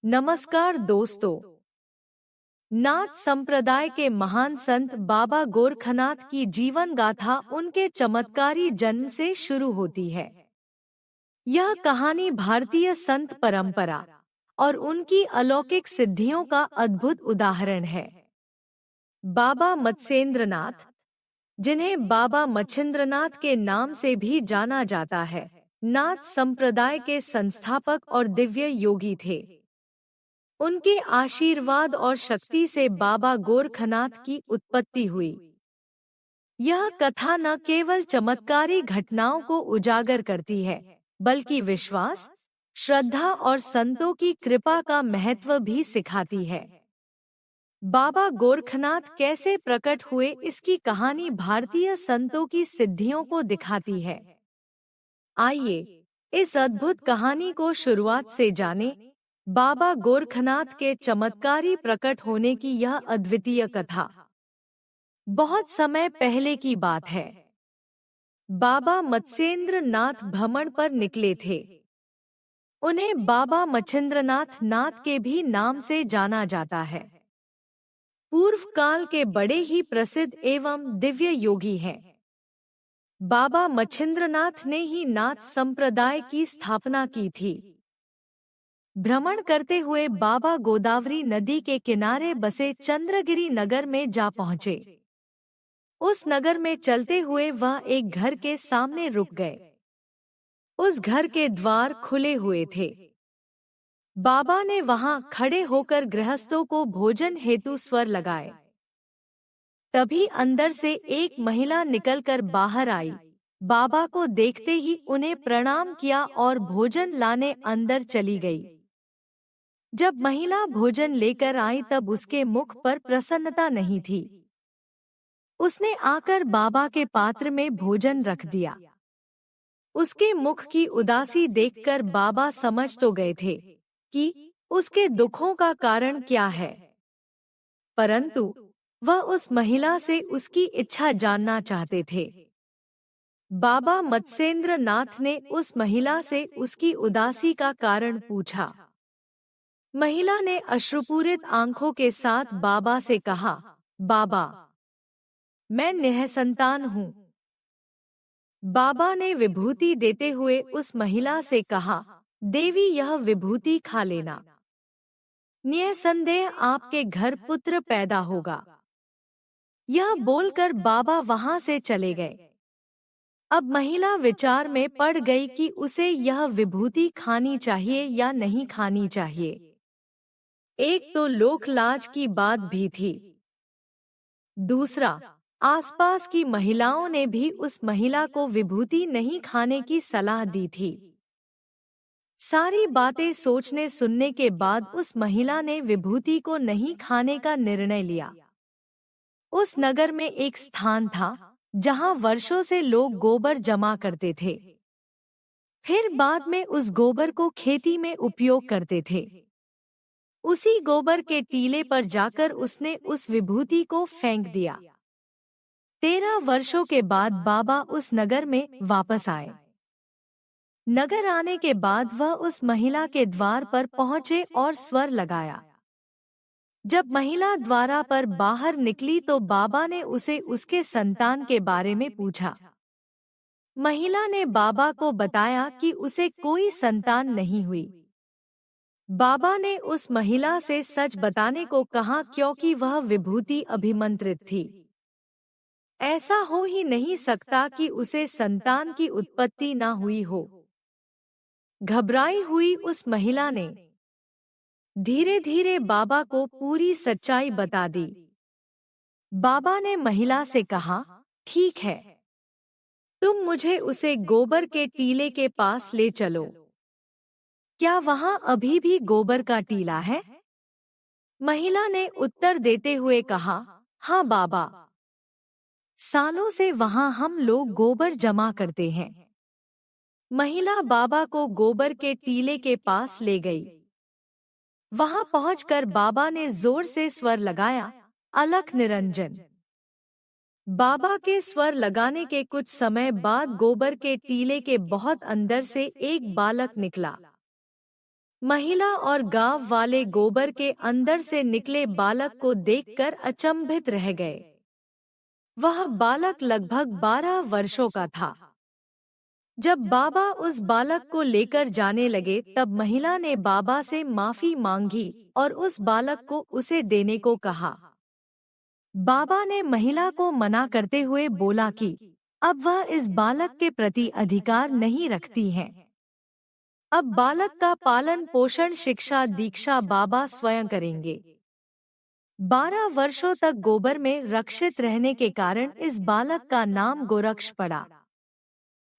नमस्कार दोस्तों। नाथ संप्रदाय के महान संत बाबा गोरखनाथ की जीवन गाथा उनके चमत्कारी जन्म से शुरू होती है। यह कहानी भारतीय संत परंपरा और उनकी अलौकिक सिद्धियों का अद्भुत उदाहरण है। बाबा मत्स्येंद्रनाथ, जिन्हें बाबा मच्छिंद्रनाथ के नाम से भी जाना जाता है, नाथ संप्रदाय के संस्थापक और दिव्य योगी थे। उनके आशीर्वाद और शक्ति से बाबा गोरखनाथ की उत्पत्ति हुई। यह कथा न केवल चमत्कारी घटनाओं को उजागर करती है, बल्कि विश्वास, श्रद्धा और संतों की कृपा का महत्व भी सिखाती है। बाबा गोरखनाथ कैसे प्रकट हुए, इसकी कहानी भारतीय संतों की सिद्धियों को दिखाती है। आइए इस अद्भुत कहानी को शुरुआत से जानें। बाबा गोरखनाथ के चमत्कारी प्रकट होने की यह अद्वितीय कथा बहुत समय पहले की बात है। बाबा मत्स्येंद्र नाथ भ्रमण पर निकले थे। उन्हें बाबा मच्छिंद्रनाथ नाथ के भी नाम से जाना जाता है। पूर्व काल के बड़े ही प्रसिद्ध एवं दिव्य योगी हैं। बाबा मच्छिंद्रनाथ ने ही नाथ संप्रदाय की स्थापना की थी। भ्रमण करते हुए बाबा गोदावरी नदी के किनारे बसे चंद्रगिरी नगर में जा पहुँचे। उस नगर में चलते हुए वह एक घर के सामने रुक गए। उस घर के द्वार खुले हुए थे। बाबा ने वहां खड़े होकर गृहस्थों को भोजन हेतु स्वर लगाए। तभी अंदर से एक महिला निकलकर बाहर आई। बाबा को देखते ही उन्हें प्रणाम किया और भोजन लाने अंदर चली गई। जब महिला भोजन लेकर आई तब उसके मुख पर प्रसन्नता नहीं थी। उसने आकर बाबा के पात्र में भोजन रख दिया। उसके मुख की उदासी देखकर बाबा समझ तो गए थे कि उसके दुखों का कारण क्या है, परंतु वह उस महिला से उसकी इच्छा जानना चाहते थे। बाबा मत्स्येंद्र नाथ ने उस महिला से उसकी उदासी का कारण पूछा। महिला ने अश्रुपूरित आंखों के साथ बाबा से कहा, बाबा, मैं निःसंतान हूँ। बाबा ने विभूति देते हुए उस महिला से कहा, देवी, यह विभूति खा लेना। निःसंदेह आपके घर पुत्र पैदा होगा। यह बोलकर बाबा वहां से चले गए। अब महिला विचार में पड़ गई कि उसे यह विभूति खानी चाहिए या नहीं खानी चाहिए। एक तो लोक लाज की बात भी थी, दूसरा आसपास की महिलाओं ने भी उस महिला को विभूति नहीं खाने की सलाह दी थी। सारी बातें सोचने सुनने के बाद उस महिला ने विभूति को नहीं खाने का निर्णय लिया। उस नगर में एक स्थान था जहां वर्षों से लोग गोबर जमा करते थे। फिर बाद में उस गोबर को खेती में उपयोग करते थे। उसी गोबर के टीले पर जाकर उसने उस विभूति को फेंक दिया। 13 वर्षों के बाद बाबा उस नगर में वापस आए। नगर आने के बाद वह उस महिला के द्वार पर पहुंचे और स्वर लगाया। जब महिला द्वारा पर बाहर निकली तो बाबा ने उसे उसके संतान के बारे में पूछा। महिला ने बाबा को बताया कि उसे कोई संतान नहीं हुई। बाबा ने उस महिला से सच बताने को कहा, क्योंकि वह विभूति अभिमंत्रित थी। ऐसा हो ही नहीं सकता कि उसे संतान की उत्पत्ति न हुई हो। घबराई हुई उस महिला ने धीरे धीरे बाबा को पूरी सच्चाई बता दी। बाबा ने महिला से कहा, ठीक है, तुम मुझे उसे गोबर के टीले के पास ले चलो। क्या वहां अभी भी गोबर का टीला है? महिला ने उत्तर देते हुए कहा, हाँ बाबा, सालों से वहां हम लोग गोबर जमा करते हैं। महिला बाबा को गोबर के टीले के पास ले गई। वहां पहुंचकर बाबा ने जोर से स्वर लगाया, अलख निरंजन। बाबा के स्वर लगाने के कुछ समय बाद गोबर के टीले के बहुत अंदर से एक बालक निकला। महिला और गांव वाले गोबर के अंदर से निकले बालक को देखकर अचंभित रह गए। वह बालक लगभग 12 वर्षों का था। जब बाबा उस बालक को लेकर जाने लगे तब महिला ने बाबा से माफी मांगी और उस बालक को उसे देने को कहा। बाबा ने महिला को मना करते हुए बोला कि अब वह इस बालक के प्रति अधिकार नहीं रखती है। अब बालक का पालन पोषण शिक्षा दीक्षा बाबा स्वयं करेंगे। 12 वर्षों तक गोबर में रक्षित रहने के कारण इस बालक का नाम गोरक्ष पड़ा।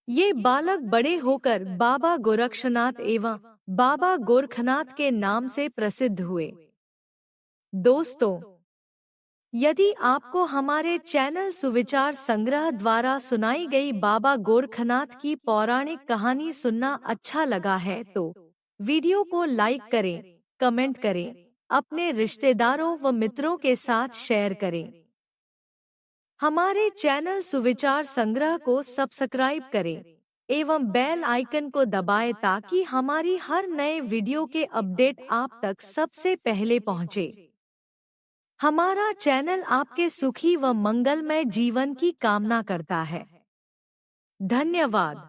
ये बालक बड़े होकर बाबा गोरक्षनाथ एवं बाबा गोरखनाथ के नाम से प्रसिद्ध हुए। दोस्तों, यदि आपको हमारे चैनल सुविचार संग्रह द्वारा सुनाई गई बाबा गोरखनाथ की पौराणिक कहानी सुनना अच्छा लगा है तो वीडियो को लाइक करें, कमेंट करें, अपने रिश्तेदारों व मित्रों के साथ शेयर करें। हमारे चैनल सुविचार संग्रह को सब्सक्राइब करें एवं बेल आइकन को दबाएं ताकि हमारी हर नए वीडियो के अपडेट आप तक सबसे पहले पहुंचे। हमारा चैनल आपके सुखी व मंगलमय जीवन की कामना करता है। धन्यवाद।